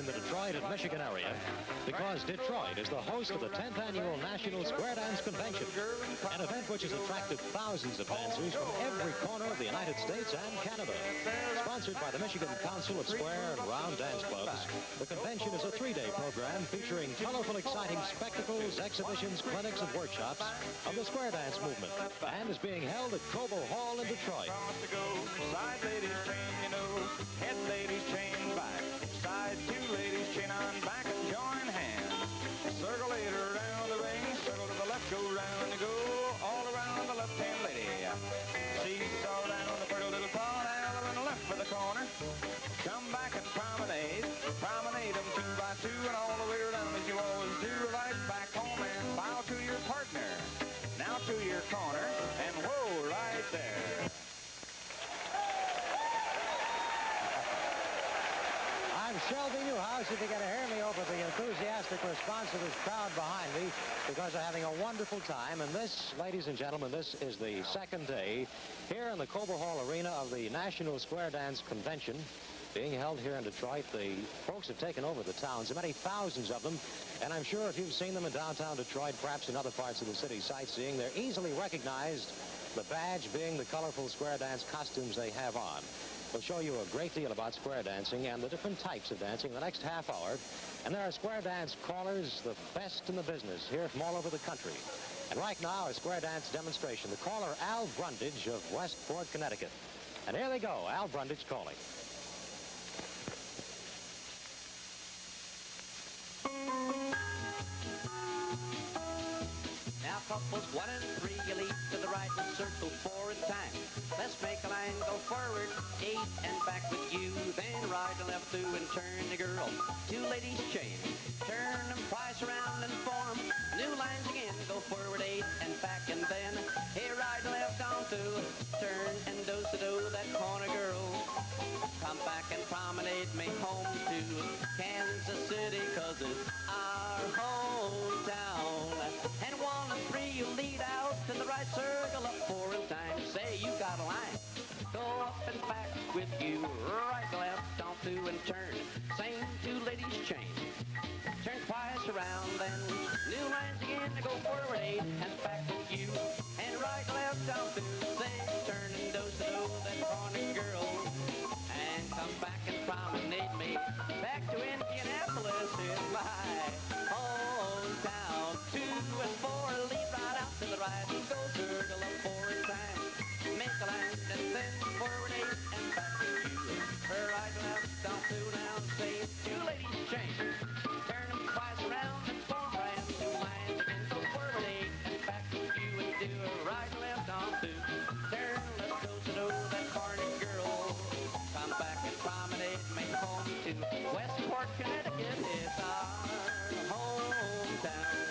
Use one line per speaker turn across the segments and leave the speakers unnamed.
in the Detroit and Michigan area because Detroit is the host of the 10th Annual National Square Dance Convention, an event which has attracted thousands of dancers from every corner of the United States and Canada. Sponsored by the Michigan Council of Square and Round Dance Clubs, the convention is a 3-day program featuring colorful, exciting spectacles, exhibitions, clinics, and workshops of the square dance movement, and is being held at Cobo Hall in Detroit.
Side ladies chain, you know, head ladies chain back, side two ladies chain on back and join hands. Circle later around the ring, circle to the left, go round and go all around the left-hand lady. Seesaw down the pretty little paw, now on the left for the corner. Come back and promenade, promenade them 2 by 2 and all the way around as you always do. Right back home and bow to your partner. Now to your corner and whoa, right there.
I'm Shelby Newhouse, if you can hear me over the enthusiastic response of this crowd behind me, because they're having a wonderful time. And this, ladies and gentlemen, this is the second day here in the Cobo Hall Arena of the National Square Dance Convention being held here in Detroit. The folks have taken over the town, so many thousands of them, and I'm sure if you've seen them in downtown Detroit, perhaps in other parts of the city sightseeing, they're easily recognized, the badge being the colorful square dance costumes they have on. We'll show you a great deal about square dancing and the different types of dancing in the next half hour. And there are square dance callers, the best in the business, here from all over the country. And right now, a square dance demonstration. The caller, Al Brundage of Westport, Connecticut. And here they go, Al Brundage calling.
Now couples 1 and 3, you lead to the right and circle 4 at a time. Let's make a line, go forward, 8 and back with you. Then right and left through and turn the girl. 2 ladies chain, turn them twice around and form new lines again. Go forward 8 and back and then hey, right and left on through. Turn and do-to-do that corner girl. Come back and promenade me home to Kansas City, 'cause it's our hometown. And 1 and 3, you lead out to the right circle up 4 at a time. Say you got a line. Go up and back with you, right, left, on through and turn. Same 2 ladies chain. Turn twice around, then new lines again to go forward 8 and back with you. And right, left, on through, say, turn and do-to-do that corner girl. And come back and promenade me back to Indianapolis in my hometown. 2 and 4, lead right out to the right and go circle up 4 at a time. Make a line and then forward 8 and back with you. Right, left, down, through, down, say 2 ladies chain. Turn them twice around and form right 2 lines again. Go forward 8 and back with you and do a right, left, on through. Turn, let's go to that corner girl. Come back and promenade me home to Westport, Connecticut. It's our hometown.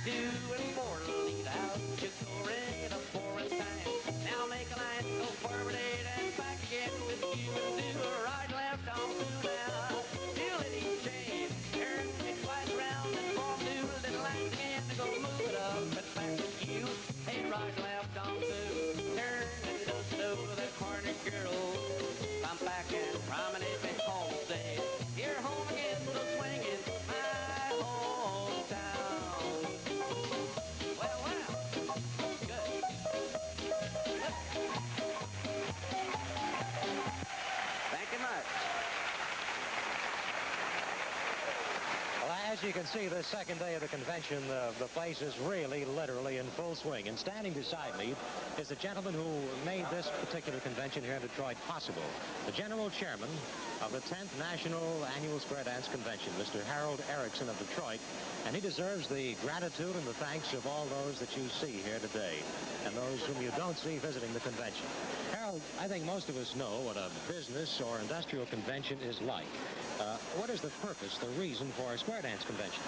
2 and 4, lead out. Just go right up 4 at a time. Now make a line, go forward 8 and back again with you and do a right, left, on through now. 2 ladies chain, turn it twice around and form 2 little lines again to go move it up and back with you. Hey, right, left, on through. Turn and do that corner girl. Come back and promenade me home, say, you're home again, so swing it, my hometown. Well, good. Thank you much.
Well, as you can see, this second day of the convention, the place is really, literally in full swing. And standing beside me is the gentleman who made this particular convention here in Detroit possible, the general chairman of the 10th National Annual Square Dance Convention, Mr. Harold Erickson of Detroit. And he deserves the gratitude and the thanks of all those that you see here today and those whom you don't see visiting the convention. Harold, I think most of us know what a business or industrial convention is like. What is the purpose, the reason for a square dance convention?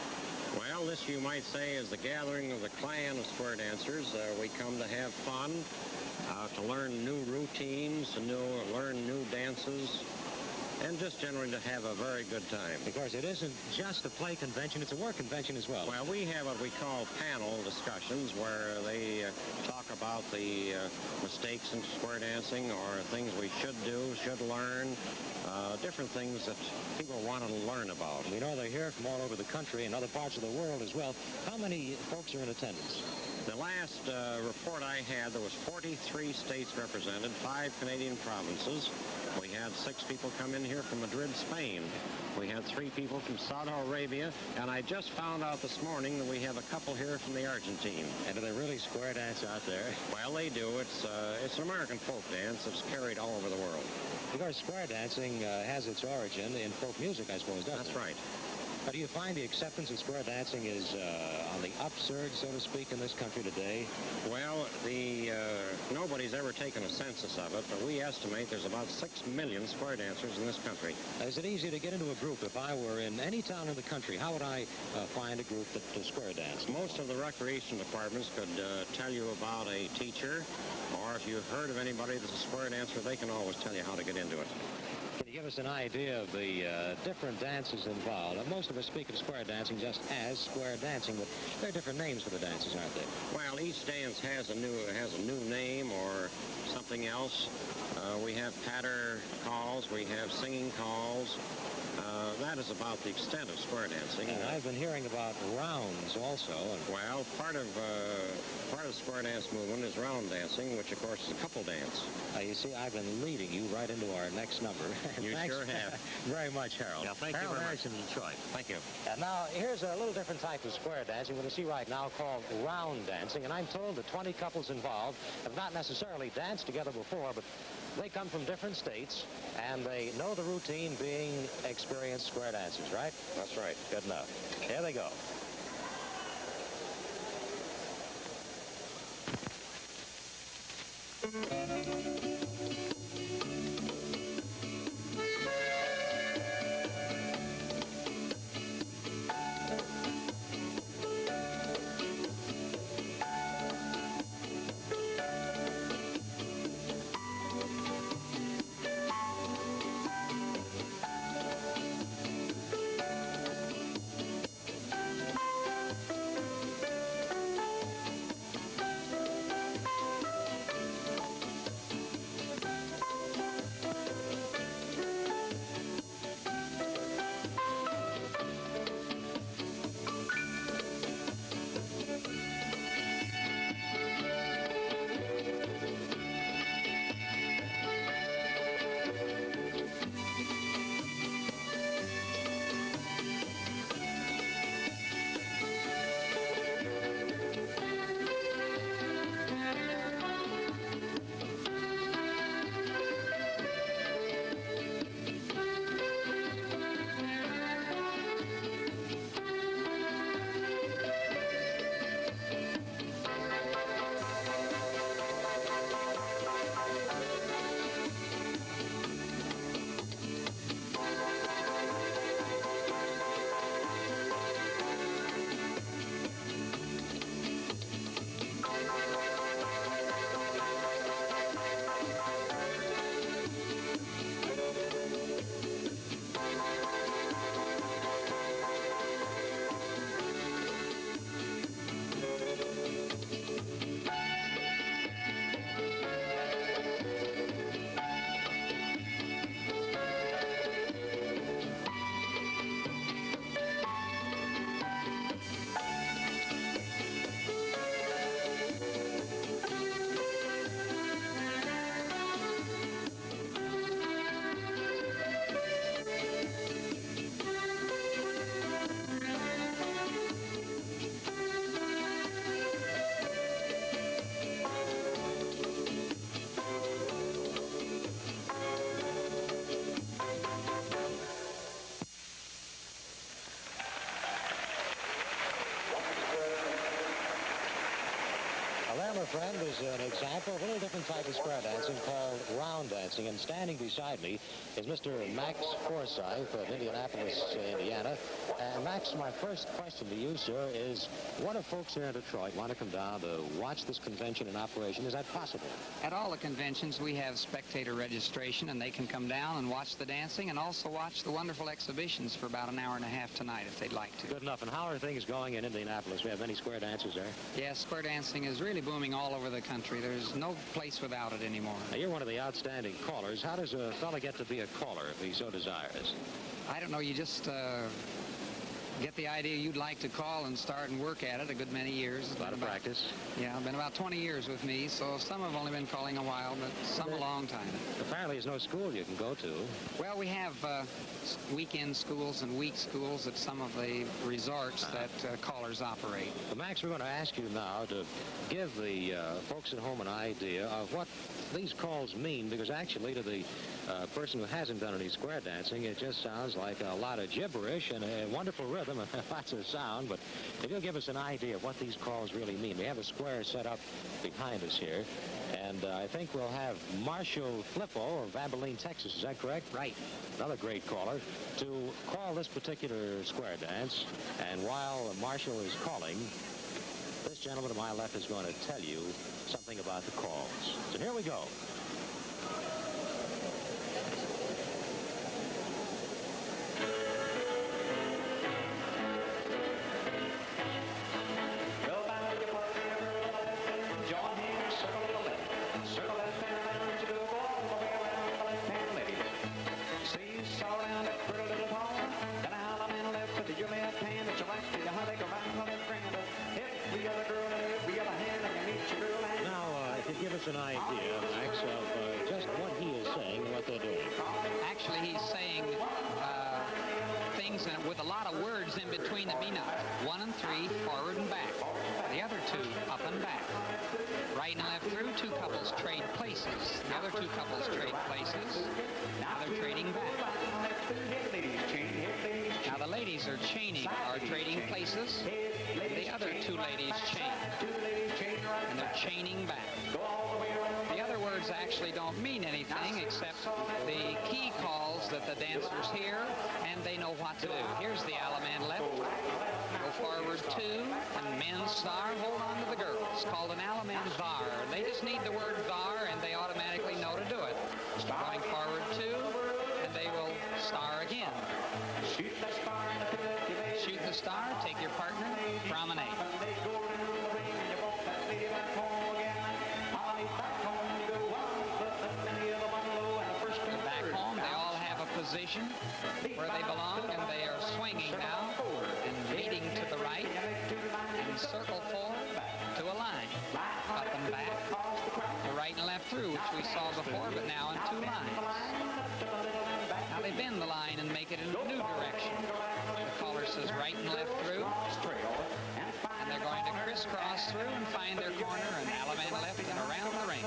Well, this, you might say, is the gathering of the clan of square dancers. We come to have fun, to learn new routines, learn new dances, and just generally to have a very good time.
Of course, it isn't just a play convention, it's a work convention as well.
Well, we have what we call panel discussions where they talk about the mistakes in square dancing or things we should do, should learn, different things that people want to learn about.
We know they're here from all over the country and other parts of the world as well. How many folks are in attendance?
The last report I had, there was 43 states represented, 5 Canadian provinces. We had 6 people come in here from Madrid, Spain. We had 3 people from Saudi Arabia, and I just found out this morning that we have a couple here from the Argentine.
And do they really square dance out there?
Well, they do. It's an American folk dance. It's carried all over the world.
Of course, square dancing has its origin in folk music, I suppose, doesn't it?
That's right.
But do you find the acceptance of square dancing is on the upsurge, so to speak, in this country today?
Well, nobody's ever taken a census of it, but we estimate there's about 6 million square dancers in this country.
Is it easy to get into a group? If I were in any town in the country, how would I find a group that square dance?
Most of the recreation departments could tell you about a teacher, or if you've heard of anybody that's a square dancer, they can always tell you how to get into it.
Can you give us an idea of the different dances involved? Most of us speak of square dancing just as square dancing, but there are different names for the dances, aren't there?
Well, each dance has a new name or something else. We have patter calls, we have singing calls. That is about the extent of square dancing.
And I've been hearing about rounds also.
Well, part of the square dance movement is round dancing, which of course is a couple dance.
You see, I've been leading you right into our next number.
You
Thanks
sure have.
very much, Harold.
Yeah, thank
Harold
you very
Erickson, Detroit.
Thank you.
And now, here's a little different type of square dancing we're going to see right now called round dancing. And I'm told that 20 couples involved have not necessarily danced together before, but they come from different states, and they know the routine being experienced square dancers, right?
That's right.
Good enough. Here they go. friend, is an example of a little different type of square dancing called round dancing. And standing beside me is Mr. Max Forsyth of Indianapolis, Indiana. And Max, my first question to you, sir, is what if folks here in Detroit want to come down to watch this convention in operation? Is that possible?
At all the conventions, we have spectator registration, and they can come down and watch the dancing and also watch the wonderful exhibitions for about an hour and a half tonight if they'd like to.
Good enough. And how are things going in Indianapolis? We have many square dancers there.
Yes, square dancing is really booming all over the country. There's no place without it anymore.
Now, you're one of the outstanding callers. How does a fella get to be a caller if he so desires?
I don't know, you just get the idea you'd like to call and start and work at it a good many years.
A lot of practice.
Yeah, been about 20 years with me, so some have only been calling a while, but some a long time.
Apparently there's no school you can go to.
Well, we have weekend schools and week schools at some of the resorts that callers operate.
Well, Max, we're going to ask you now to give the folks at home an idea of what these calls mean, because actually to the person who hasn't done any square dancing, it just sounds like a lot of gibberish and a wonderful rhythm and lots of sound. But if you'll give us an idea of what these calls really mean. We have a square set up behind us here, and I think we'll have Marshall Flippo of Abilene, Texas. Is that correct?
Right.
Another great caller to call this particular square dance. And while Marshall is calling, this gentleman to my left is going to tell you something about the calls. So here we go. An idea, Max, of just what he is saying and what they're doing.
Actually, he's saying things with a lot of words in between the B notes. 1 and 3, forward and back. The other 2, up and back. Right and left through, 2 couples trade places. The other 2 couples trade places. Now they're trading back. Now the ladies are trading places. The other 2 ladies chain. And they're chaining back. The other words actually don't mean anything except the key calls that the dancers hear, and they know what to do. Here's the Alaman left. Go forward 2, and men star, hold on to the girl. It's called an Alaman var. They just need the word var, and they automatically know to do it. Going forward 2, and they will star again. Shoot the star, take your partner, promenade. Position where they belong, and they are swinging now and leading to the right and circle forward to a line, up and back, the right and left through, which we saw before, but now in 2 lines. Now they bend the line and make it in a new direction. The caller says right and left through, and they're going to crisscross through and find their corner, and Alaman left and around the ring.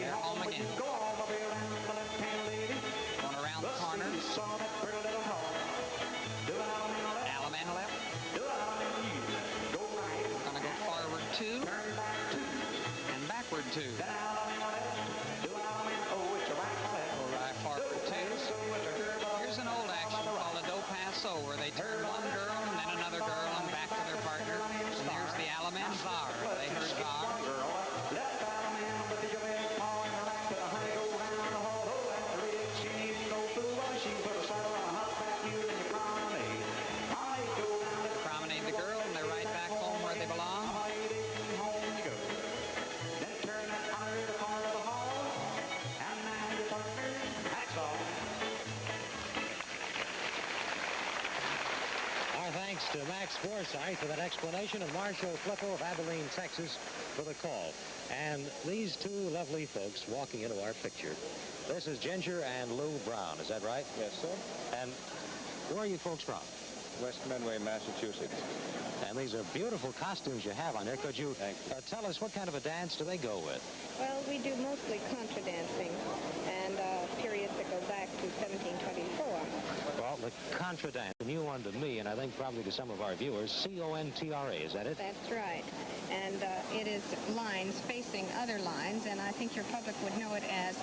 They're home again. Going around the corner. Alaman left. Going to go forward 2 and backward 2. Right forward 2. Here's an old action called a do paso, where they turn one girl and then another girl and back to their partner. And there's the Alaman var. They heard var. Promenade the girl, and they're right back home where they belong.
Our thanks to Max Forsyth for that explanation, and Marshall Flippo of Abilene, Texas, for the call. And these 2 lovely folks walking into our picture. This is Ginger and Lou Brown, is that right?
Yes, sir.
And where are you folks from?
West Midway, Massachusetts.
And these are beautiful costumes you have on there. Could you tell us what kind of a dance do they go with?
Well, we do mostly contra dancing and periods that go back to 1724.
Well, the contra dance, a new one to me, and I think probably to some of our viewers. C-O-N-T-R-A, is that it?
That's right. And it is lines facing other lines, and I think your public would know it as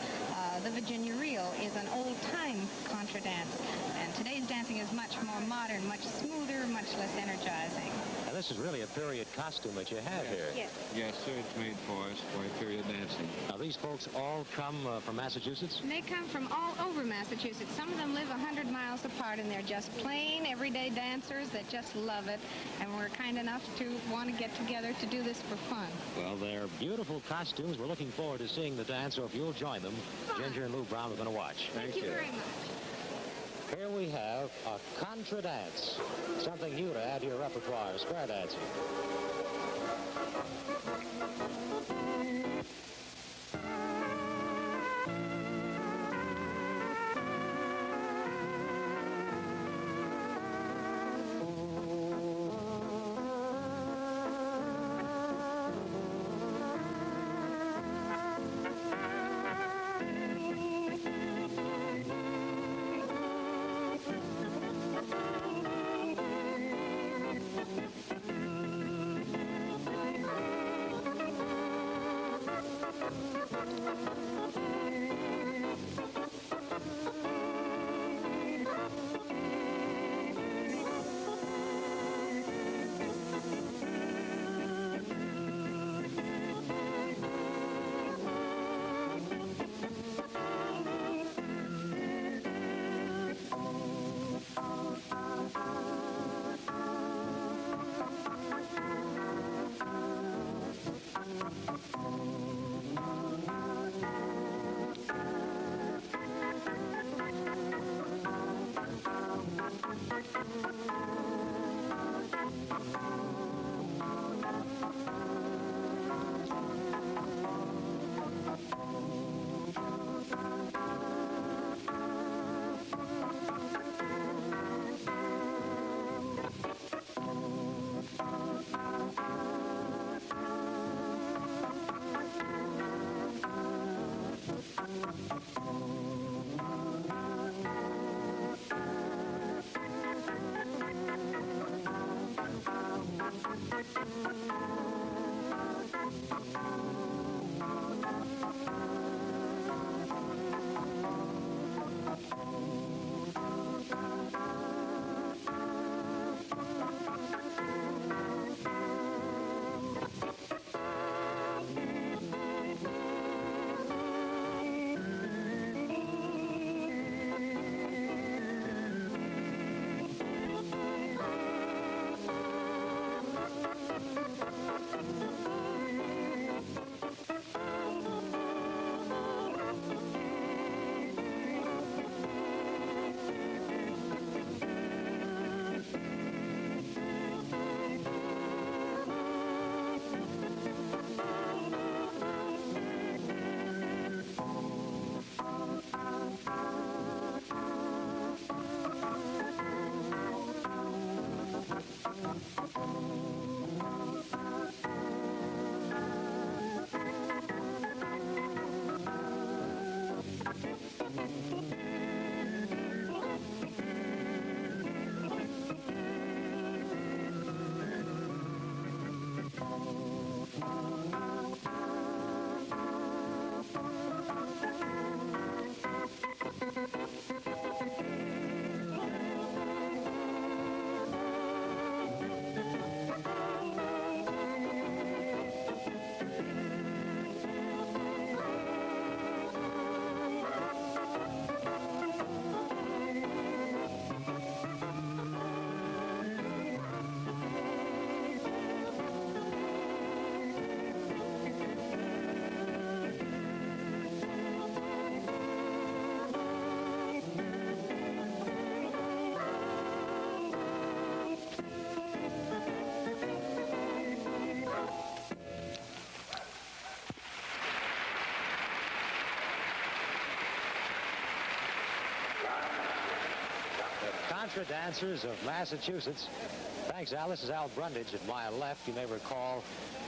the Virginia Reel is an old-time contra dance. And today's dancing is much more modern, much smoother, much less energizing.
And this is really a period costume that you have here.
Yes.
Yes, sir, it's made for us for a period dancing.
Now, these folks all come from Massachusetts?
And they come from all over Massachusetts. Some of them live 100 miles apart, and they're just plain, everyday dancers that just love it. And we're kind enough to want to get together to do this for fun.
Well, they're beautiful costumes. We're looking forward to seeing the dance, so if you'll join them, Ginger and Lou Brown are going to watch.
Thank you very much.
Here we have a contra dance, something new to add to your repertoire, square dancing. Contra dancers of Massachusetts. Thanks, Al. This is Al Brundage at my left. You may recall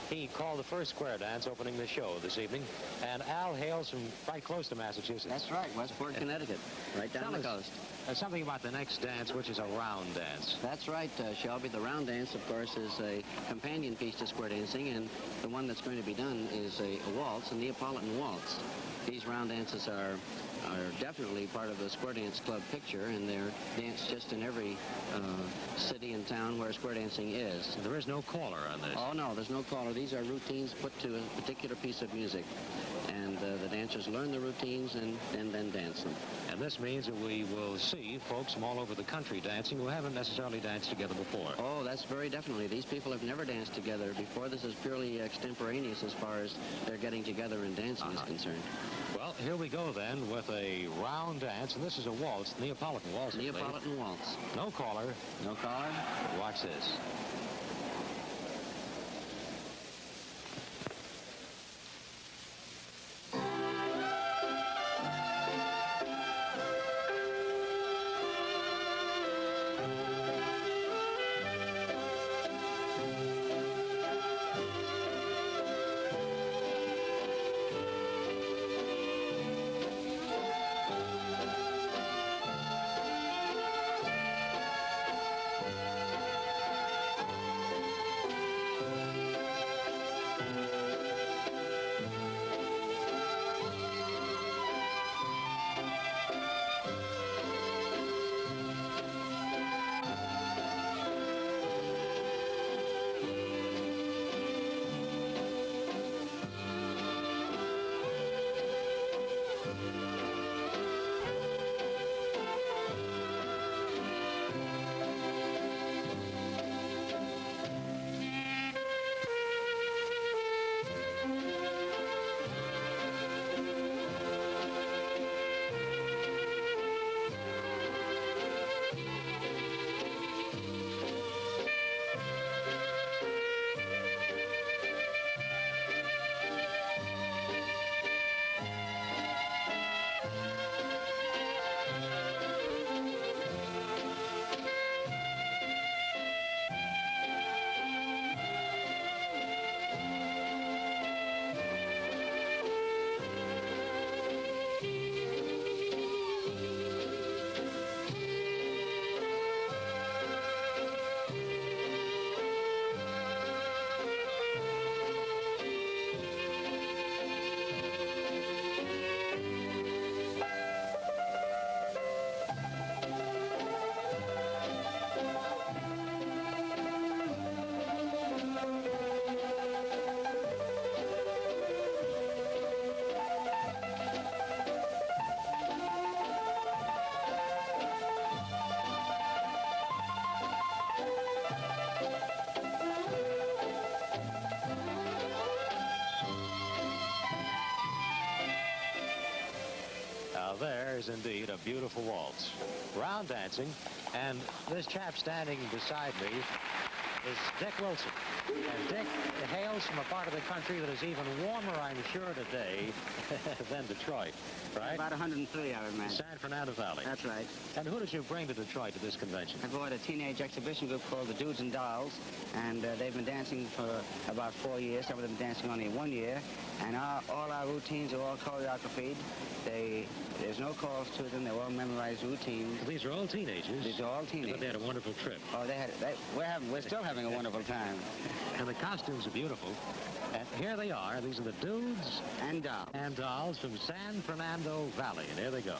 he called the first square dance opening the show this evening. And Al hails from right close to Massachusetts.
That's right, Westport, Connecticut, right down the coast.
Something about the next dance, which is a round dance.
That's right, Shelby. The round dance, of course, is a companion piece to square dancing, and the one that's going to be done is a waltz, a Neapolitan waltz. These round dances are definitely part of the Square Dance Club picture, and they're danced just in every city and town where square dancing is.
There is no caller on this.
Oh, no, there's no caller. These are routines put to a particular piece of music, and the dancers learn the routines and then dance them.
And this means that we will see folks from all over the country dancing who haven't necessarily danced together before.
Oh, that's very definitely. These people have never danced together before. This is purely extemporaneous as far as their getting together and dancing is concerned.
Well, here we go then with a round dance, and this is a waltz, Neapolitan waltz.
Neapolitan waltz.
No caller.
No caller.
Watch this. There is indeed a beautiful waltz. Round dancing, and this chap standing beside me is Dick Wilson. And Dick hails from a part of the country that is even warmer, I'm sure, today than Detroit, right?
About 130 of it, man.
San Fernando Valley.
That's right.
And who did you bring to Detroit to this convention?
I brought a teenage exhibition group called the Dudes and Dolls, and they've been dancing for about 4 years. Some of them dancing only 1 year, and all our routines are all choreographed. There's no calls to them. They're all memorized routines.
These are all teenagers.
These are all teenagers.
But they had a wonderful trip.
Oh, we're still having a wonderful time.
And the costumes are beautiful. And here they are. These are the Dudes
and Dolls.
And Dolls from San Fernando Valley. And here they go.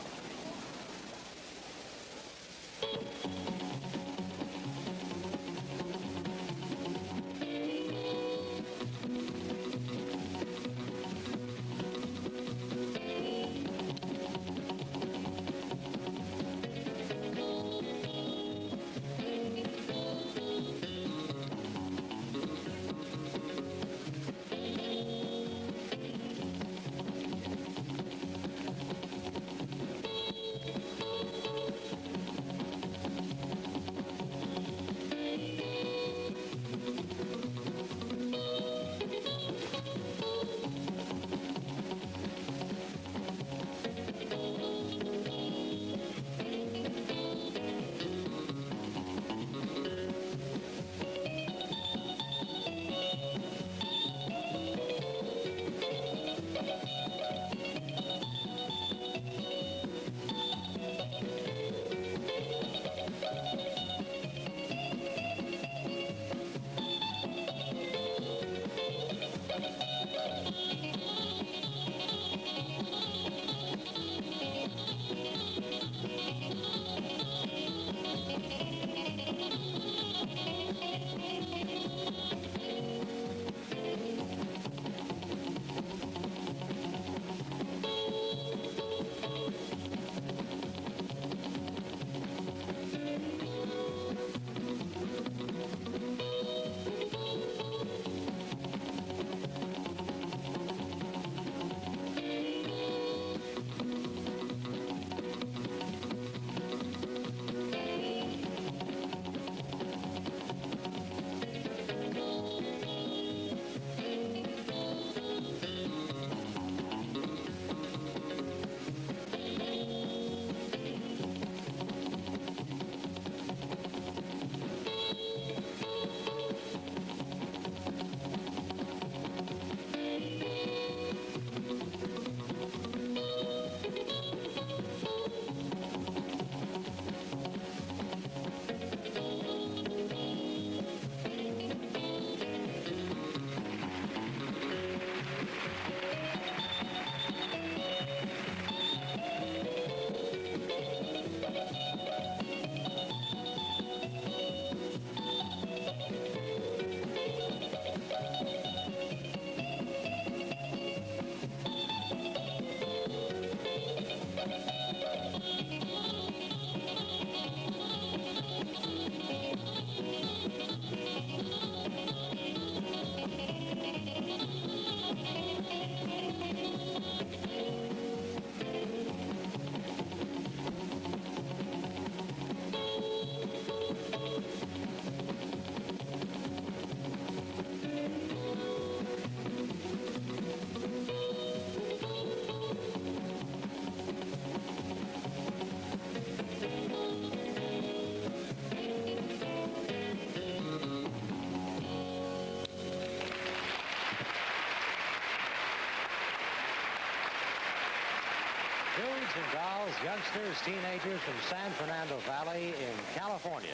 Dudes and dolls, youngsters, teenagers from San Fernando Valley in California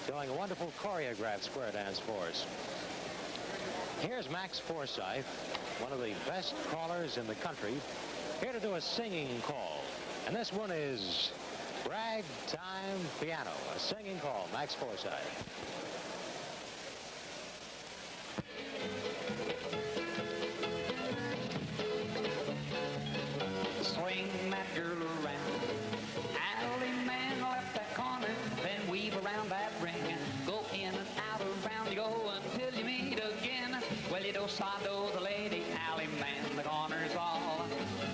doing a wonderful choreographed square dance for us. Here's Max Forsyth, one of the best callers in the country, here to do a singing call. And this one is Ragtime Piano, a singing call, Max Forsyth.
Swing that girl around. Alley man left that corner, then weave around that ring. Go in and out around you go until you meet again. Well, you don't sado the lady, alley man, the corner's all.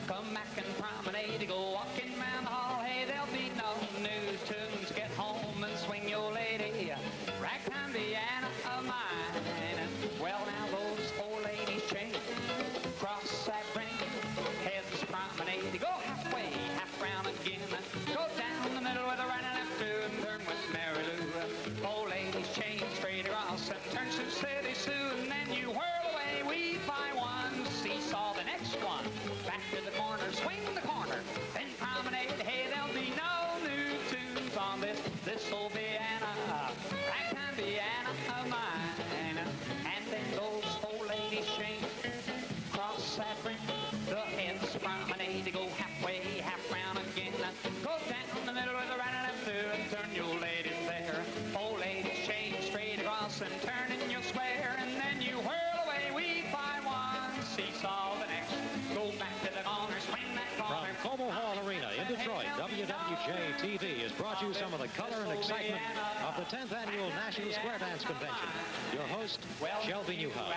Come back and promenade, go walking round the hall. Hey, there'll be no news tunes. Get home and swing your lady. Ragtime piano of mine. Well, now those four ladies chain cross that ring. Heads promenade, go halfway, half round again. Go down the middle with a right and left to and turn with Mary Lou. Four ladies chain straight across and turn to City Sue. And then you whirl away, we fly one, seesaw the next one. Back to the corner, swing the corner, then promenade. Hey, there'll be no new tunes on this old piano, ragtime piano of mine. And then those four ladies chain cross that ring. The heads promenade, to go halfway, half round again. Go down the middle with a right and left to and turn your ladies there. Four ladies chain straight across and turn in your square. And then you whirl away, we fly one, seesaw the next. Go back to the corner, swing that corner.
From Como Hall Arena in Detroit, WWJ-TV has brought you some of the color and excitement of the 10th Annual National Square Dance Convention. Your host, Shelby Newhouse.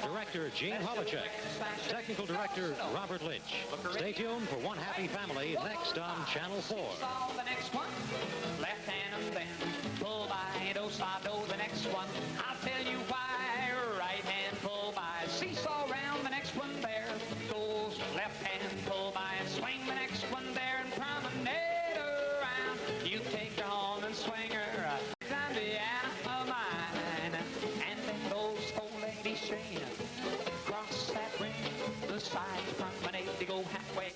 Director, Gene Holochek. Technical Director, Robert Lynch. Stay tuned for One Happy Family next on Channel 4.
The next one, left hand and then pull by, do, sa, do, the next one. I'll tell you why. Right hand pull by, seesaw round, the next one there. Goes left hand pull by and swing the next one there and promenade around. You take her home and swing her. Ragtime piano of mine. And then those four ladies chain cross that ring. The sides promenade, they go halfway.